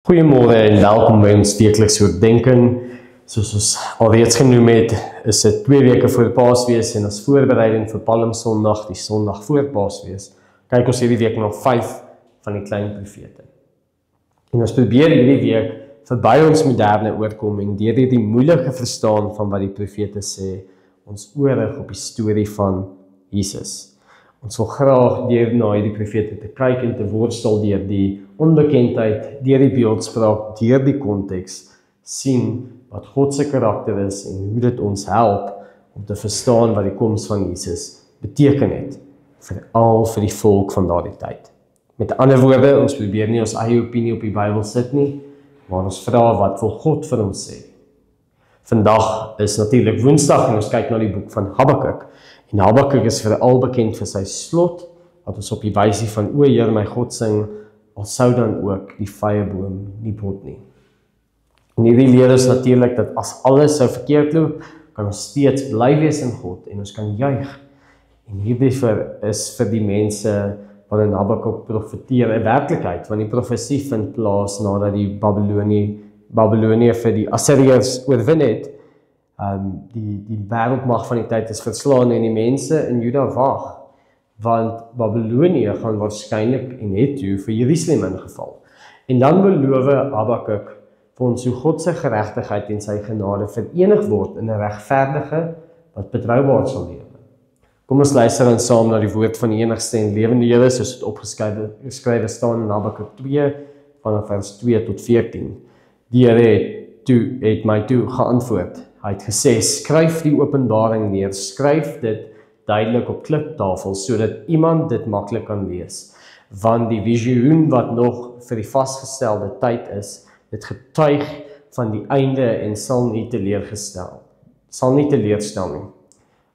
Goeiemôre en welkom by ons weeklikse oordeenking. Soos ons alreeds genoem het, is dit 2 weke voor Paasfees en as voorbereiding vir Palmsondag, die Sondag voor Paasfees, kyk ons hierdie week na 5 van die klein profete. En ons probeer hierdie week verby ons moderne oorkoming deur die moeilike verstaan van wat die profete sê, ons oorig op die storie van Jesus. Ons wil graag deur na hierdie profete te kyk en te worstel deur die onbekendheid, deur die beeldspraak, deur die konteks, sien wat God se karakter is en hoe dit ons help om te verstaan wat die koms van Jesus beteken het, veral vir die volk van daardie tyd. Met ander woorde, ons probeer nie ons eie opinie op die Bybel sit nie, maar ons vra wat wil God vir ons sê. Vandag is natuurlik Woensdag en ons kyk na die boek van Habakuk. En Habakuk is veral bekend vir sy slot, wat ons op die wysie van O Heer my God sing, al sou dan ook die vyeboom nie bot nie. En hierdie leer is natuurlik dat as alles sou verkeerd loop, kan ons steeds bly wees in God en ons kan juig. En hierdie is vir die mense waarin Habakuk profeteer 'n werklikheid, want die profesie vind plaas nadat die Babylonië vir die Assiriërs oorwin het. Die wêreldmag van die tyd is verslaan en die mense in Juda wag, want Babylonië gaan waarskynlik en het toe vir Jerusalem ingeval. En dan beloof Habakuk vir ons hoe God se geregtigheid en sy genade verenig word in 'n regverdige wat betroubaar sal lewe. Kom ons luister dan saam na die woord van die enigste en lewende Here soos dit opgeskrywe staan in Habakuk 2 vanaf vers 2 tot 14. Die Here het my toe geantwoord. Hy het gesê, skryf die openbaring neer, skryf dit duidelik op kliptafels, sodat iemand dit maklik kan lees. Want die visioen wat nog vir die vasgestelde tyd is, dit getuig van die einde en sal nie teleurstel nie.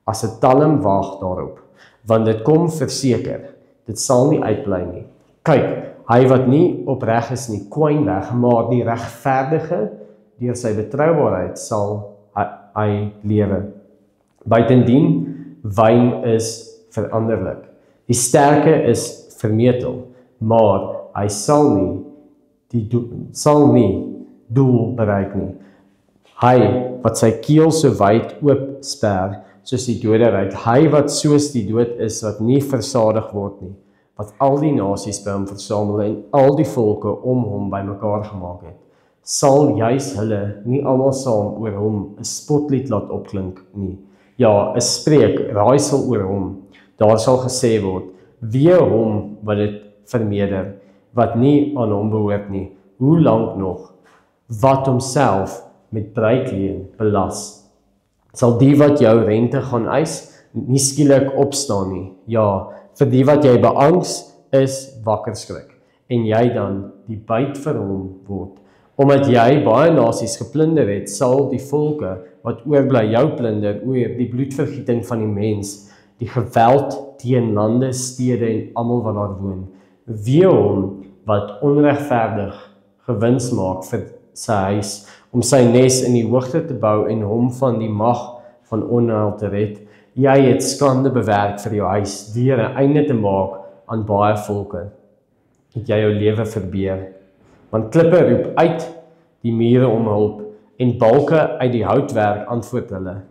As 'n talm waag daarop, want dit kom verseker, dit sal nie uitbly nie. Kyk, hy wat nie opreg is nie, kwyn weg, maar die regverdige, deur sy betroubaarheid sal hy lewe. Buitendien, wyn is veranderlik. Die sterke is vermetel, maar hy sal nie doel bereik nie. Hy wat sy keel so wyd oop sper, soos die doderyk, hy wat soos die dood is, wat nie versadig word nie, wat al die nasies by hom versamel en al die volke om hom bymekaar gemaak het, sal juis hulle nie almal saam oor hom 'n spotlied laat opklink nie. Ja, 'n spreek, raaisel oor hom. Daar sal gesê word, wee hom wat dit vermeerder, wat nie aan hom behoort nie. Hoe lank nog? Wat homself met bruikleen belas. Sal die wat jou rente gaan eis, nie skielik opstaan nie. Ja, vir die wat jy beangs is wakker skrik, en jy dan die byt vir hom word. Omdat jy baie nasies geplunder het, sal die volke wat oorbly jou plunder oor die bloedvergieting van die mens, die geweld teen lande, stede en almal wat daar woon. Wee hom wat onregverdig gewins maak vir sy huis, om sy nes in die hoogte te bou en hom van die mag van onheil te red. Jy het skande bewerk vir jou huis, deur 'n einde te maak aan baie volke. Het jy jou lewe verbeer. Want klippe roep uit die mure om hulp, en balke uit die houtwerk antwoord hulle.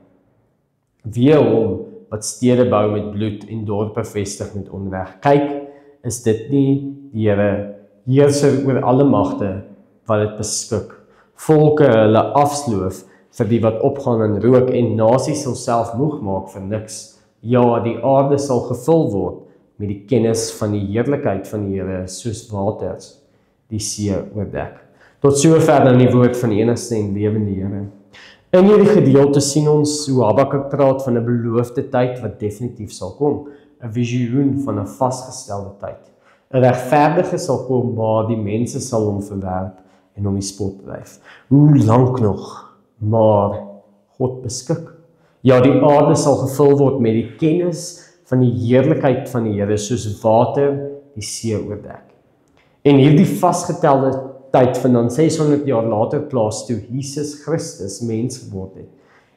Wee hom wat stede bou met bloed en dorpe vestig met onreg. Kyk, is dit nie die Here, heerser oor alle magte, wat dit beskik. Volke hulle afsloof vir die wat opgaan in rook, en nasies sal self moeg maak vir niks. Ja, die aarde sal gevul word met die kennis van die heerlikheid van die Here, soos waters die see oordek. Tot sover dan die woord van die enigste en lewende Here. In hierdie gedeelte sien ons hoe Habakuk praat van 'n beloofde tyd wat definitief sal kom, 'n visioen van 'n vasgestelde tyd. 'n regverdige sal kom, maar die mense sal hom verwerp en hom die spot dryf. Hoe lank nog? Maar God beskik. Ja, die aarde sal gevul word met die kennis van die heerlikheid van die Here, soos water die see oordek. En hierdie vasgetelde tyd van dan 600 jaar later plaas toe Jesus Christus mens geword het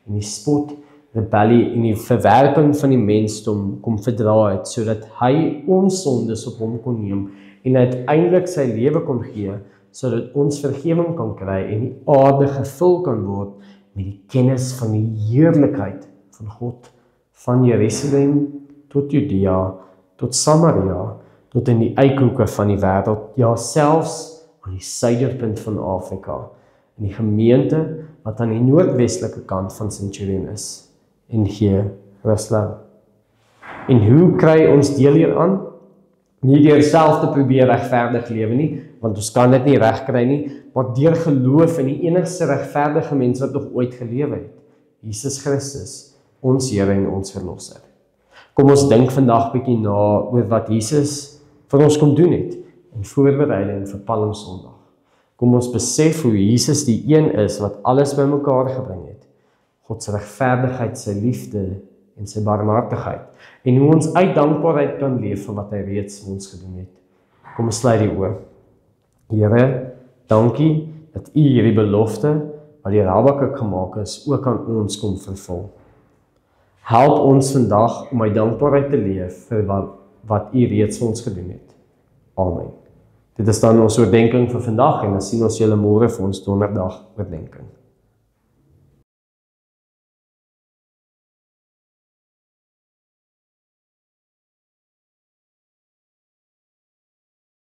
en die spot, rebellie en die verwerping van die mensdom kom verdra het, sodat hy ons sondes op hom kon neem en uiteindelik sy lewe kon gee, sodat ons vergewing kan kry en die aarde gevul kan word met die kennis van die heerlikheid van God, van Jerusalem tot Judea, tot Samaria, tot in die uithoeke van die wêreld, ja selfs aan die suiderpunt van Afrika, in die gemeente wat aan die noordwestelike kant van Centurion is, en Jerusalem. En hoe kry ons deel hieraan? Nie deur self te probeer regverdig lewe nie, want ons kan dit nie regkry nie, maar deur geloof in die enigste regverdige mens wat nog ooit gelewe het, Jesus Christus, ons Here en ons Verlosser. Kom ons dink vandag bietjie na oor wat Jesus vir ons kom doen het, in voorbereiding vir Palmsondag. Kom ons besef hoe Jesus die een is wat alles bymekaar gebring het, God se regverdigheid, sy liefde en sy barmhartigheid, en hoe ons uit dankbaarheid kan leef vir wat hy reeds vir ons gedoen het. Kom ons sluit die oë. Here, dankie dat U hierdie belofte wat deur Habakuk gemaak is, ook aan ons kom vervul. Help ons vandag om uit dankbaarheid te leef vir wat U reeds vir ons gedoen het. Amen. Dit is dan ons oordenking vir vandag en dan sien ons julle môre vir ons donderdag oordenking.